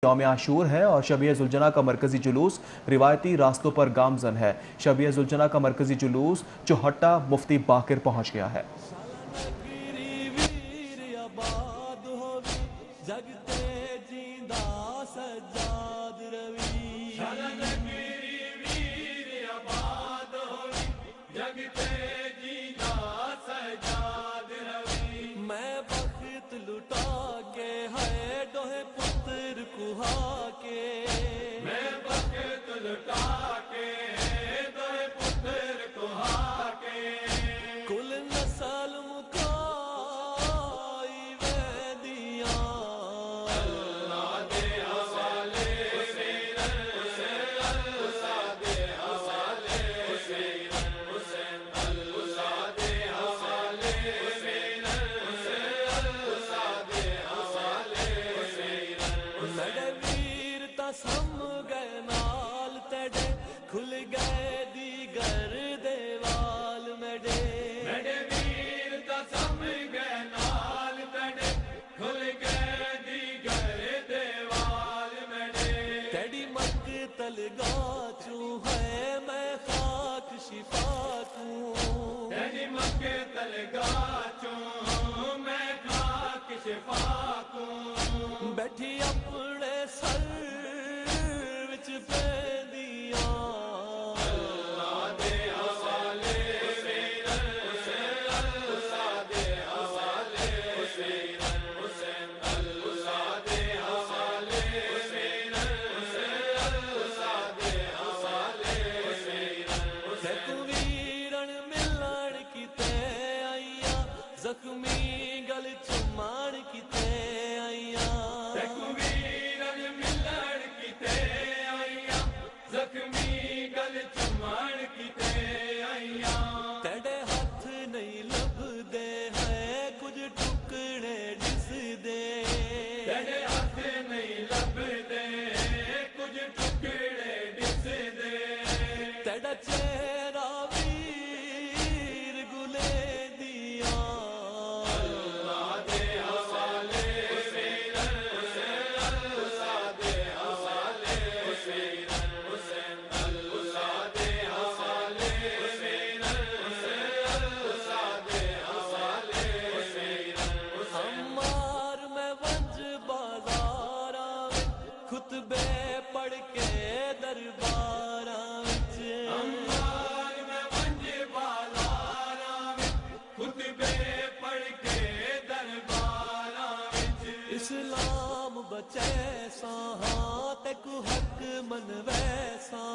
یوم عاشور ہے اور شبیہ ذوالجناح کا مرکزی جلوس روایتی راستوں پر گامزن ہے۔ شبیہ ذوالجناح کا مرکزی جلوس چوہٹہ مفتی باقر پہنچ گیا ہے۔ بیٹھی اپنے سر وچ پیندیاں اللہ دے حوالے حسین حسین اللہ دے حوالے حسین حسین اللہ دے حوالے حسین حسین اللہ دے حوالے حسین حسین ویرن ملن کیتے آئیاں زخمی گل چمان کیتے اسلام بچے ساں تے کو حق من ویسا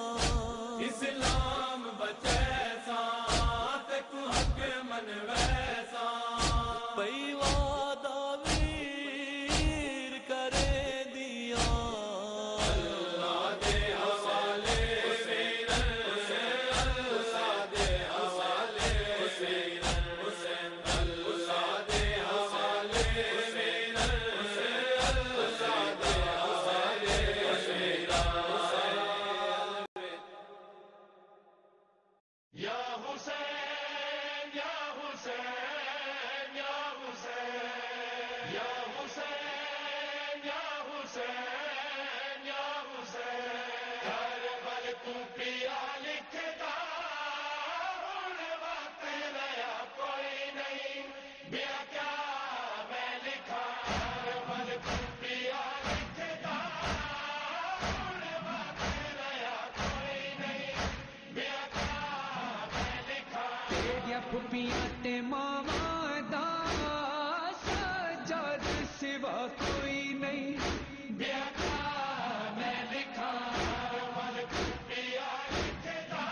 اسلام بچے ساں تے کو حق من ویسا پئی وعدہ ویر کرے دیاں اللہ دے حوالے حسین حسین اللہ دے حوالے حسین حسین اللہ دے حوالے حسین پھپیاں تے ماواں دا سجاد سوا کوئی نہیں بیاکا میں لکھا مل پھپیاں لکھدا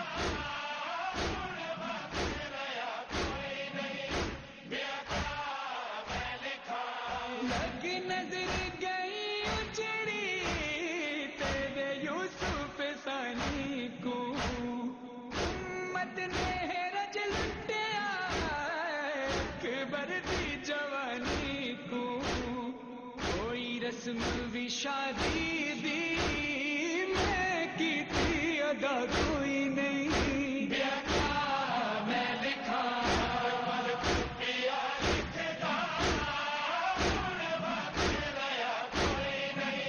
ہن وقت رہیا کوئی نہیں بیاکا میں لکھا لگ نظر گئی اجڑی تیرے یوسف ثانی کو امت نے جوانی کو کوئی رسم بھی شادی دی میں کی تھی ادا کوئی نہیں بیاکا میں لکھا مل پھپیاں لکھدا ہن وقت رہیا کوئی نہیں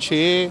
6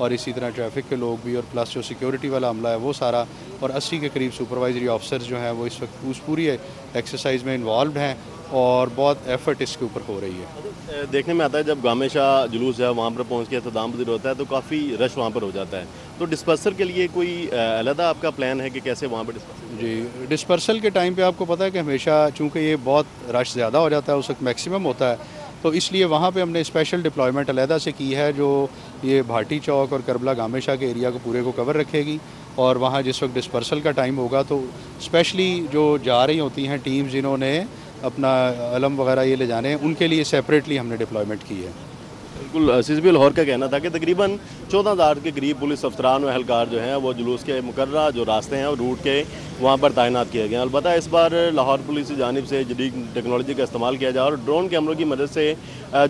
اور اسی طرح ٹریفک کے لوگ بھی، اور پلس جو سیکیورٹی والا عملہ ہے وہ سارا، اور 80 کے قریب سپروائزری آفیسرز جو ہیں وہ اس وقت اس پوری ایکسرسائز میں انوالوڈ ہیں، اور بہت ایفرٹ اس کے اوپر ہو رہی ہے۔ دیکھنے میں آتا ہے جب گامے شاہ جلوس جو ہے وہاں پر پہنچ کے اختتام پذیر ہوتا ہے تو کافی رش وہاں پر ہو جاتا ہے، تو ڈسپرسل کے لیے کوئی علیحدہ آپ کا پلان ہے کہ کیسے وہاں پر ڈسپرسل؟ جی، ڈسپرسل کے ٹائم پہ آپ کو پتہ ہے کہ ہمیشہ چونکہ یہ بہت رش زیادہ ہو جاتا ہے، اس وقت میکسیمم ہوتا ہے، تو اس لیے وہاں پہ ہم نے اسپیشل ڈپلائمنٹ علیحدہ سے کی ہے جو یہ بھاٹی چوک اور کربلا گامے شاہ کے ایریا کو پورے کو کور رکھے گی، اور وہاں جس وقت ڈسپرسل کا ٹائم ہوگا تو اسپیشلی جو جا رہی ہوتی ہیں ٹیم جنہوں نے اپنا علم وغیرہ یہ لے جانے ہیں، ان کے لیے سیپریٹلی ہم نے ڈپلائمنٹ کی ہے۔ بالکل، سی سی پی لاہور کا کہنا تھا کہ تقریباً 14,000 کے قریب پولیس افسران و اہلکار جو ہیں وہ جلوس کے مقررہ جو راستے ہیں اور روٹ کے وہاں پر تعینات کیے گئے ہیں۔ البتہ اس بار لاہور پولیس کی جانب سے جدید ٹیکنالوجی کا استعمال کیا جا رہا ہے اور ڈرون کیمروں کی مدد سے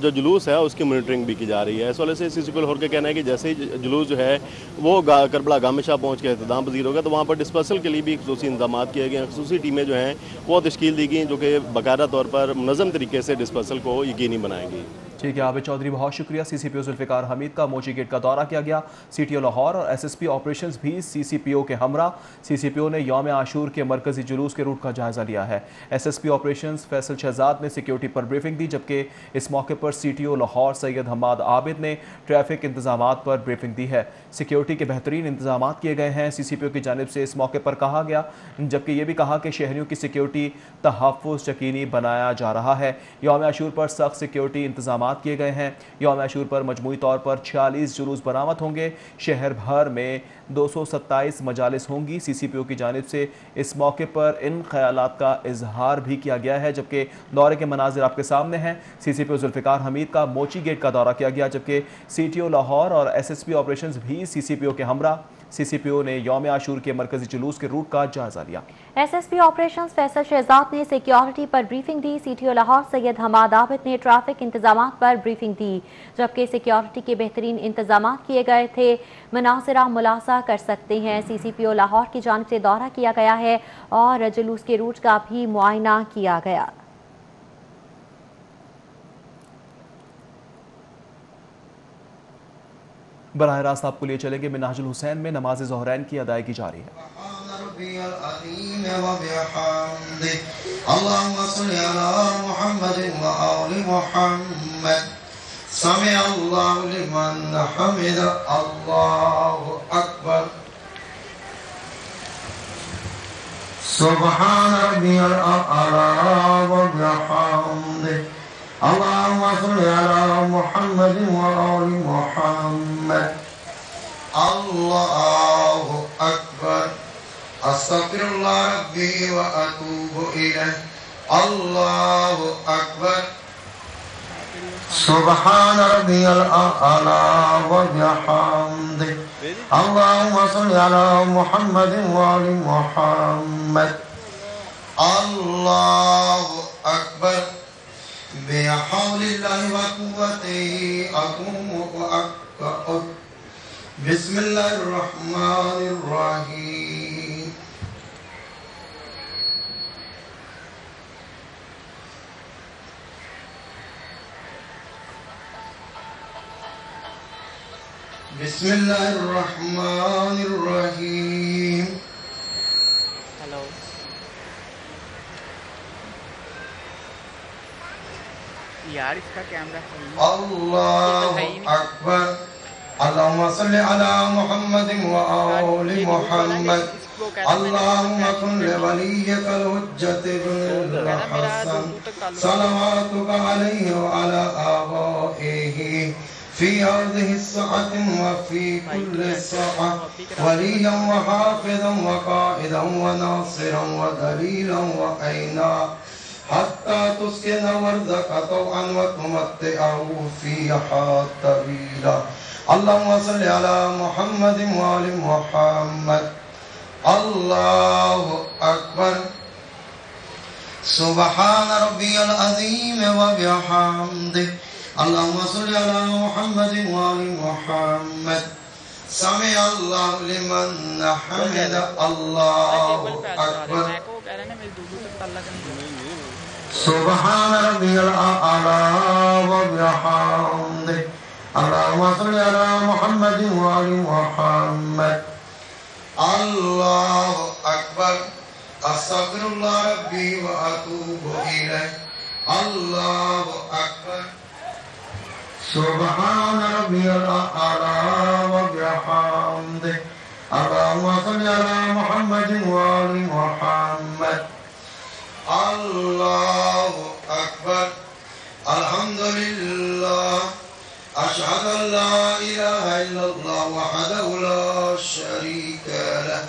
جو جلوس ہے اس کی مانیٹرنگ بھی کی جا رہی ہے۔ اس وجہ سے سی سی پی لاہور کا کہنا ہے کہ جیسے ہی جلوس جو ہے وہ کربلا گامے شاہ پہنچ کے اختتام پذیر ہوگا تو وہاں پر ڈسپرسل کے لیے بھی خصوصی انتظامات کیے گئے ہیں، خصوصی ٹیمیں جو ہیں وہ تشکیل دی گئی جو کہ باقاعدہ طور پر منظم طریقے سے ڈسپرسل کو یقینی بنائیں گی۔ ٹھیک ہے عابد چودھری، بہت شکریہ۔ سی سی پی او ذوالفقار حمید کا موچی گیٹ کا دورہ کیا گیا، سی ٹی او لاہور اور ایس ایس پی آپریشنز بھی سی سی پی او کے ہمراہ۔ سی سی پی او نے یوم عاشور کے مرکزی جلوس کے روٹ کا جائزہ لیا ہے۔ S S P operations Faisal Shahzad نے سیکیورٹی پر بریفنگ دی، جبکہ اس موقع پر سی ٹی او لاہور سید حماد عابد نے ٹریفک انتظامات پر بریفنگ دی ہے۔ سیکیورٹی کے بہترین انتظامات کیے گئے ہیں، سی سی پی او کی جانب سے اس موقع پر کہا گیا، جبکہ یہ بھی کہا کہ شہریوں کی سیکیورٹی تحفظ یقینی بنایا جا رہا ہے۔ یوم عاشور پر سخت سیکیورٹی انتظامات کیے گئے ہیں۔ یوم عاشور پر مجموعی طور پر 46 جلوس برآمد ہوں گے، شہر بھر میں 227 مجالس ہوں گی۔ سی سی پی او کی جانب سے اس موقع پر ان خیالات کا اظہار بھی کیا گیا ہے، جبکہ دورے کے مناظر آپ کے سامنے ہیں۔ سی سی پی او ذوالفقار حمید کا موچی گیٹ کا دورہ کیا گیا، جبکہ سی ٹی او لاہور اور ایس ایس پی آپریشنز بھی سی سی پی او کے ہمراہ۔ سی سی پی او نے یوم عاشور کے مرکزی جلوس کے روٹ کا جائزہ لیا۔ S S P operations Faisal Shahzad نے سیکیورٹی پر بریفنگ دی، سی ٹی او لاہور سید حماد عابد نے ٹریفک انتظامات پر بریفنگ دی، جبکہ سیکیورٹی کے بہترین انتظامات کیے گئے تھے۔ مناظرہ ملاحظہ کر سکتے ہیں، سی سی پی او لاہور کی جانب سے دورہ کیا گیا ہے اور جلوس کے روٹ کا بھی معائنہ کیا گیا۔ براہ راست آپ کو لیے چلیں گے منہاج الحسین میں نماز ظہرین کی ادائیگی جاری ہے۔ اللهم صل على محمد وآل محمد سمع الله لمن حمد الله أكبر سبحان ربي الأعلى وبحمده اللهم صل على محمد وآل محمد الله أكبر استغفر الله ربي واتوب اليه الله اكبر سبحان ربي الاعلى وبحمده اللهم صل على محمد وآل محمد الله اكبر بحول الله وقوته اقوم واقعد بسم الله الرحمن الرحيم بسم الله الرحمن الرحيم ہلو یار اس کا کیمرہ الله اکبر اللهم صل على محمد وآل محمد اللهم كن لوليك الحجة بن الحسن صلواتك عليه وعلى آبائه في هذه الساعة وفي كل ساعة وليا وحافظا وقائدا وناصرا ودليلا وعينا حتى تسكن وردك طوعا وتمتعه فيها طويلا اللهم صل على محمد وآل محمد الله أكبر سبحان ربي العظيم وبحمده اللهم صل على محمد وآل محمد سمع الله لمن حمد الله أكبر سبحان ربي الأعلى وبحمده اللهم صل على محمد وآل محمد. الله أكبر. أستغفر الله ربي وأتوب إليه. الله أكبر. سبحان ربي الأعلى وبحمده. اللهم صل على محمد وآل محمد. الله أكبر. الحمد لله. أشهد أن لا إله إلا الله وحده لا شريك له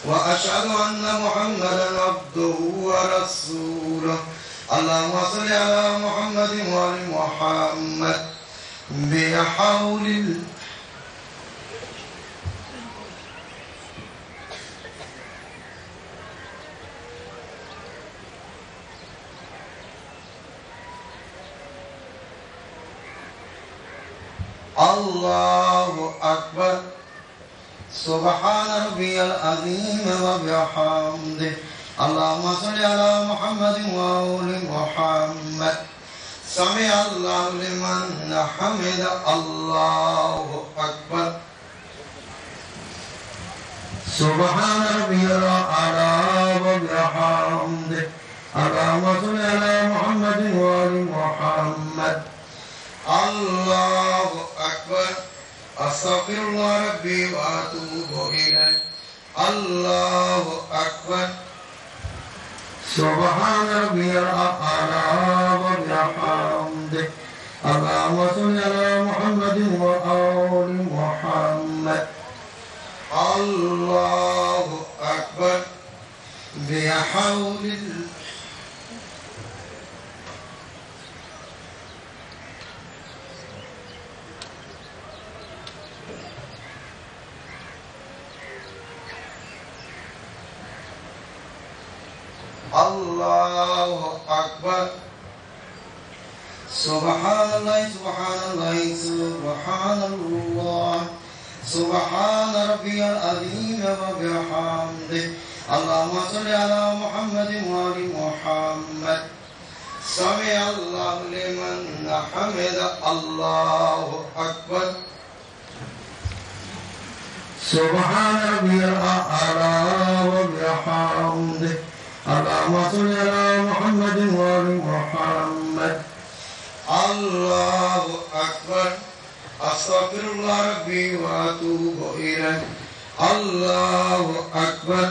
وأشهد أن محمدا عبده ورسوله. اللهم صل على محمد وآل محمد بحول الله أكبر. سبحان ربي العظيم وبحمده. اللهم صل على محمد وآل محمد. سمع الله لمن حمد. الله أكبر. سبحان ربي الأعلى وبحمده. اللهم صل على محمد وآل محمد. الله أكبر. أستغفر الله ربي وأتوب إليه. الله أكبر. سبحان ربي الأعلى وبحمده. اللهم صل على محمد وآل محمد. الله أكبر. بحول الله أكبر. سبحان الله سبحان الله سبحان الله. سبحان ربي العظيم وبحمده. اللهم صل على محمد وآل محمد. سمع الله لمن حمد. الله أكبر. سبحان ربي الأعلى وبحمده. اللهم صل على محمد وآل محمد. الله أكبر. أستغفر الله ربي وأتوب إليه. الله أكبر.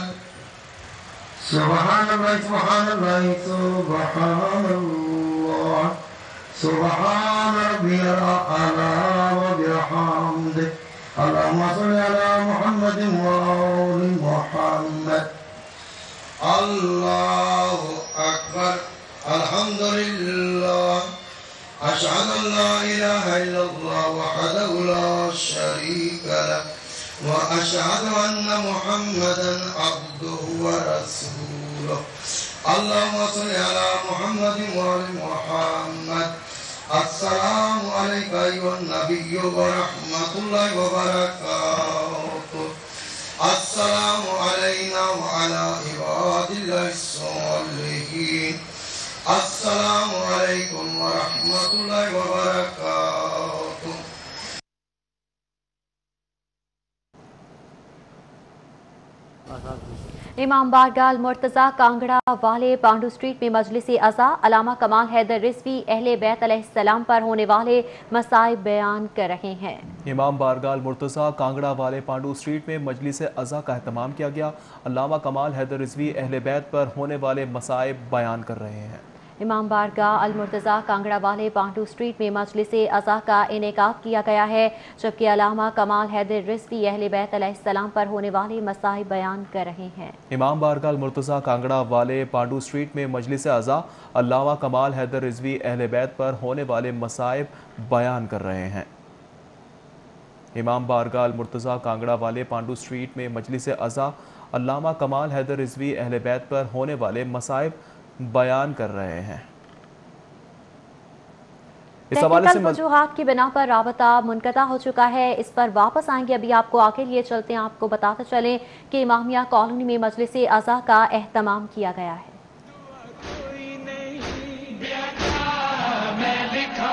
سبحان الله سبحان الله سبحان الله. سبحان ربي الأعلى وبحمده. اللهم صل على محمد وآل محمد. الله أكبر. الحمد لله. أشهد أن لا إله إلا الله وحده لا شريك له وأشهد أن محمدا عبده ورسوله. اللهم صل على محمد وآل محمد. السلام عليك أيها النبي ورحمة الله وبركاته. السلام علينا وعلى عباد الله الصالحين. السلام علیکم ورحمۃ اللہ وبرکاتہ. امام بارگاہ مرتضی کانگڑا والے پانڈو اسٹریٹ میں مجلس عزا علامہ کمال حیدر رضوی اہل بیت علیہ السلام پر ہونے والے مصائب بیان کر رہے ہیں. امام بارگاہ مرتضی کانگڑا والے پانڈو اسٹریٹ میں مجلس عزا کا اہتمام کیا گیا. علامہ کمال حیدر رضوی اہل بیت پر ہونے والے مصائب بیان کر رہے ہیں. امام بارگاہ المرتضی کانگڑا والے پانڈو اسٹریٹ میں مجلس عزا کا انعقاد کیا گیا ہے، جبکہ علامہ کمال حیدر رضوی اہل بیت علیہ السلام پر ہونے والے مصائب بیان کر رہے ہیں. امام بارگاہ المرتضی کانگڑا والے پانڈو اسٹریٹ میں مجلس عزا علامہ کمال حیدر رضوی اہل بیت پر ہونے والے مصائب بیان کر رہے ہیں. امام بارگاہ المرتضی کانگڑا والے پانڈو اسٹریٹ میں مجلس عزا علامہ کمال حیدر رضوی اہل بیت پر ہونے والے مصائب بیان کر رہے ہیں. اس حوالے سے وجوہات کی بنا پر رابطہ منقطع ہو چکا ہے. اس پر واپس آئیں گے. ابھی آپ کو آگے لیے چلتے ہیں. آپ کو بتاتے چلیں کہ امامیہ کالونی میں مجلس عزا کا اہتمام کیا گیا ہے. میں لکھا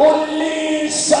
1900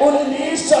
1900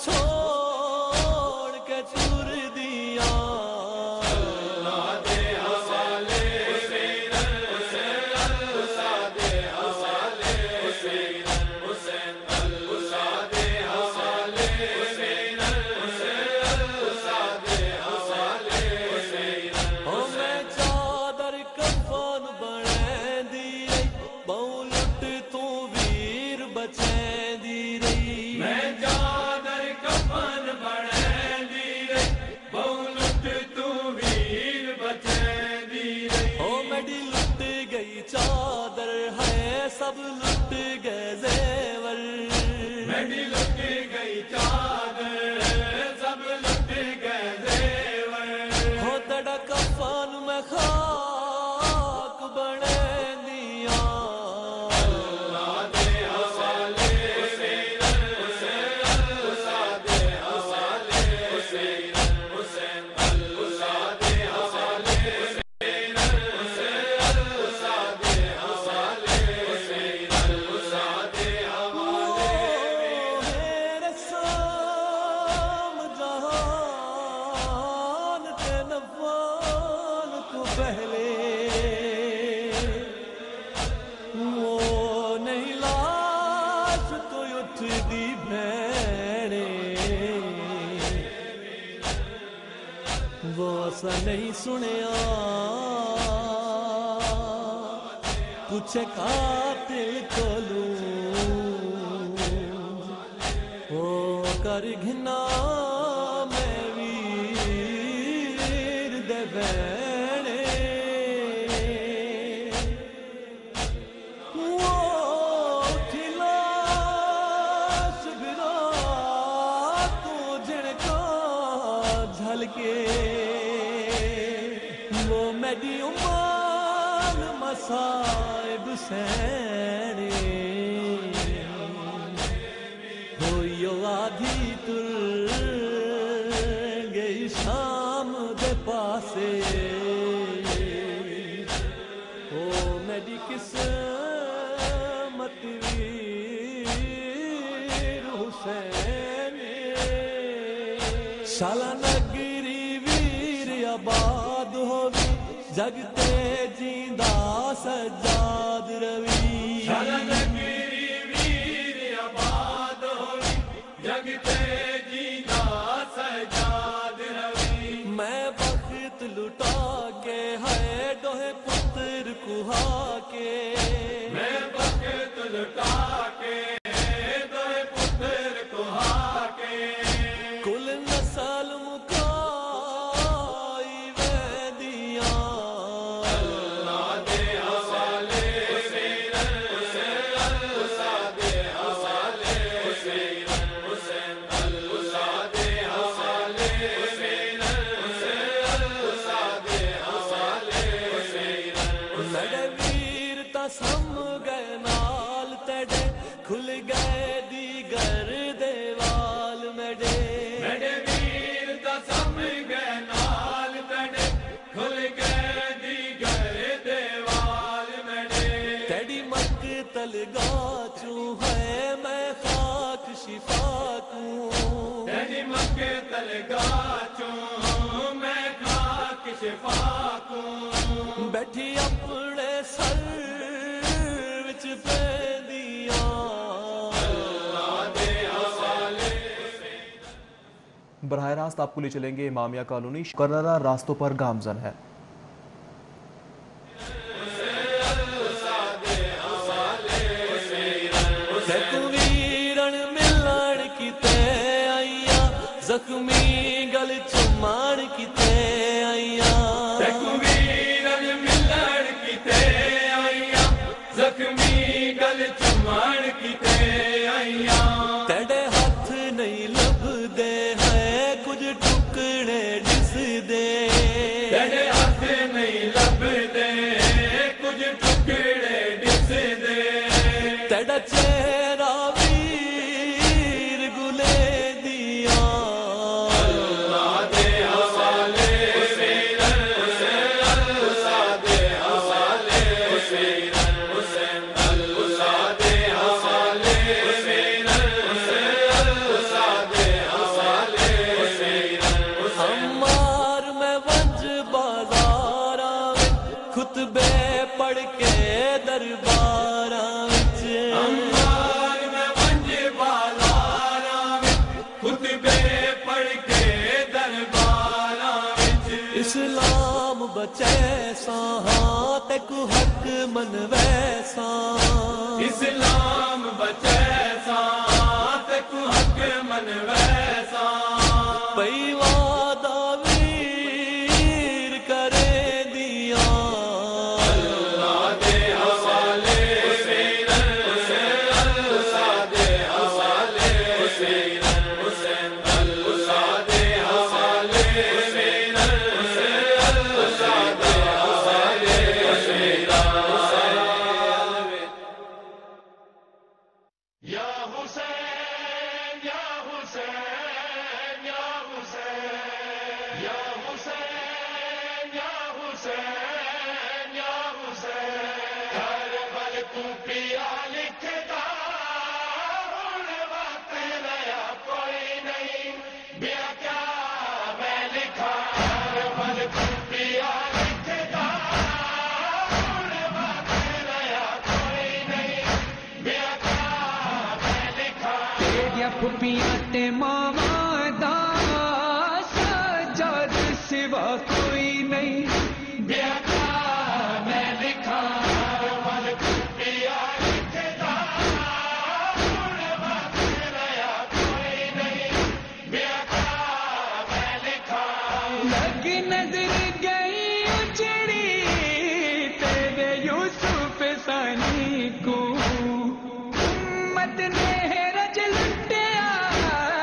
چھوڑ کے چور دیا چادر ہے سب لٹ گئے زیور میری لٹ گئی چادر سب لٹ گئے زیور ہو تڑا کفن میں خاک بنے دیا اللہ دے حوالے حسین اللہ دے حوالے حسین حسین اللہ دے حوالے نہیں سنیا پوچھے قاتل کولوں او کر گھنا میں ویر دے بینے او لاش گرا تو جھڑکا جھلکے میری امان مصائب سینے ہوئیو آدھی تر گئی شام دے پاسے او میری قسمت ویر حسین شالا نگری ویر آباد ہوگی جگتے جیندہ سجاد روی شالا نگری ویر آباد ہوگی جگتے جیندہ سجاد روی میں وقت لٹا کے ہے ڈوہے پتر کہا کے میں وقت لٹا کے ڈوہے پتر کہا کے کل نسل سم گئے نال تڑے کھل گئے دیگر دیوال میڈے میڈے ویر تا سم گئے نال تڑے کھل گئے دیگر دیوال میڈے تیری مقتل گاہ چوں ہے میں خاک شفا کوں تیری مقتل گاہ چوں میں خاک شفا کوں بیٹھی اپنے سر براہ راست آپ کو لے چلیں گے امامیہ کالونی مقررہ راستوں پر گامزن ہے زخمی گل چمان کیتے آئیاں زخمی گل چمان کیتے آئیاں تیرے ہاتھ نہیں لب دے ہے کچھ ٹکڑے جس دے تیرے ہاتھ نہیں لب دے کچھ ٹکڑے جس دے تیرا چہرہ ویر گلے دیا اللہ دے حوالے حسین اللہ دے حوالے حسین حسین اللہ دے حوالے حسین اللہ دے دے پڑھ کے درباراں وچ اسلام بچے ساں تے کو حق منوے ساں اسلام بچے ساں تے کو حق منوے ساں پئی وعدہ ویر کرے دیا اللہ دے حوالے حسین اللہ دے حوالے حسین حسین اللہ دے حوالے حسین اللہ دے حوالے حسین یا حسین یا حسین یا حسین یا حسین یا حسین یا حسین کربل کو پیا لکھدا ہن وقت رہا کوئی نہیں بیا کیا میں لکھا کربل کو پیا لکھدا ہن وقت رہا کوئی نہیں بیا کیا میں لکھا تیریاں پھپیاں تے ماما دا سجاد سوا کوئی نہیں بیا کیا میں لکھا کربل کو پیا لکھدا ہن وقت رہا کوئی نہیں بیا کیا میں لکھا لگ نظر گئی اجڑی تیرے یوسف ثانی کو امت نے رج لٹیا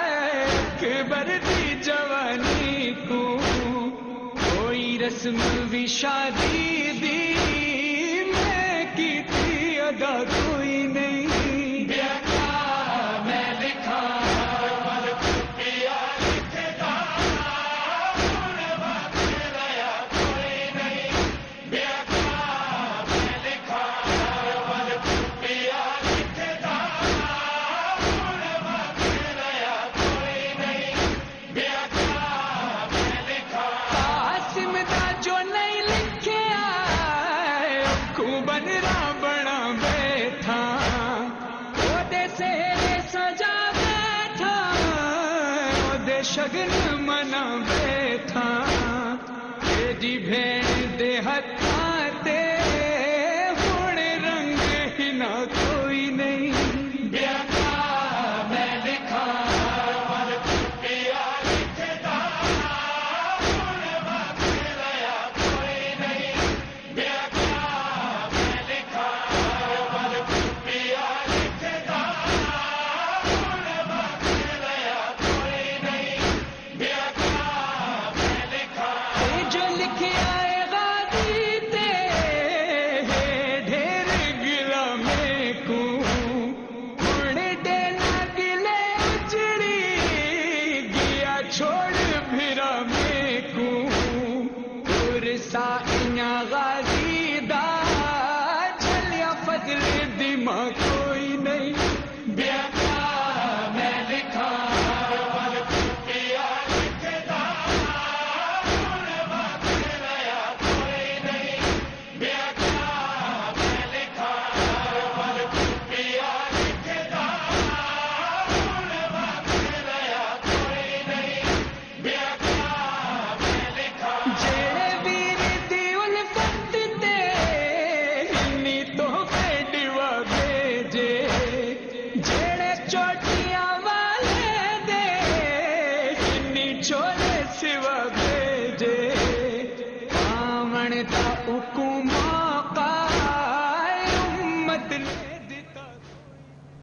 اکبر دی جوانی کو کوئی رسم بھی شادی دی میں کی تھی ادا کوئی نہیں بیا کیا میں لکھا کربل کو پیا لکھدا ہن وقت رہا کوئی نہیں بیا کیا میں لکھا کربل کو پیا لکھدا ہن وقت رہا کوئی نہیں بیا کیا میں لکھا قاسم دا جو نہیں لکھیا کو بن را بنا بیٹھا او دے سہرے سجا بیٹھا او دے شگن منا بیٹھا تیری بھین دے ہتھاں تے ہن رنگ ہی نہ کوئی نہیں بیا کیا میں لکھا کربل کو پیا لکھدا ہن وقت رہا کوئی نہیں بیا کیا میں لکھا کربل کو پیا لکھدا ہن وقت رہا کوئی نہیں بیا کیا میں لکھا اے جو لکھیا اے غازی تے ڈھیر گلا میں کو ہن ڈینا گلے اجڑی گیا چھوڑ بھرا میں کو سائیاں غازی دا چلیا فضل دما کوئی نہیں بیا کیا میں لکھا کربل کو پیا لکھدا ہن وقت رہا کوئی نہیں بیا کیا میں لکھا کربل کو پیا لکھدا ہن وقت رہا کوئی نہیں بیا کیا میں لکھا جڑے ویر دی الفت تے ہنی تو ڈیوا بھیجے جڑے چوٹیاں والے دے ہنی چھولے سوا بھیجے آمن دا حکم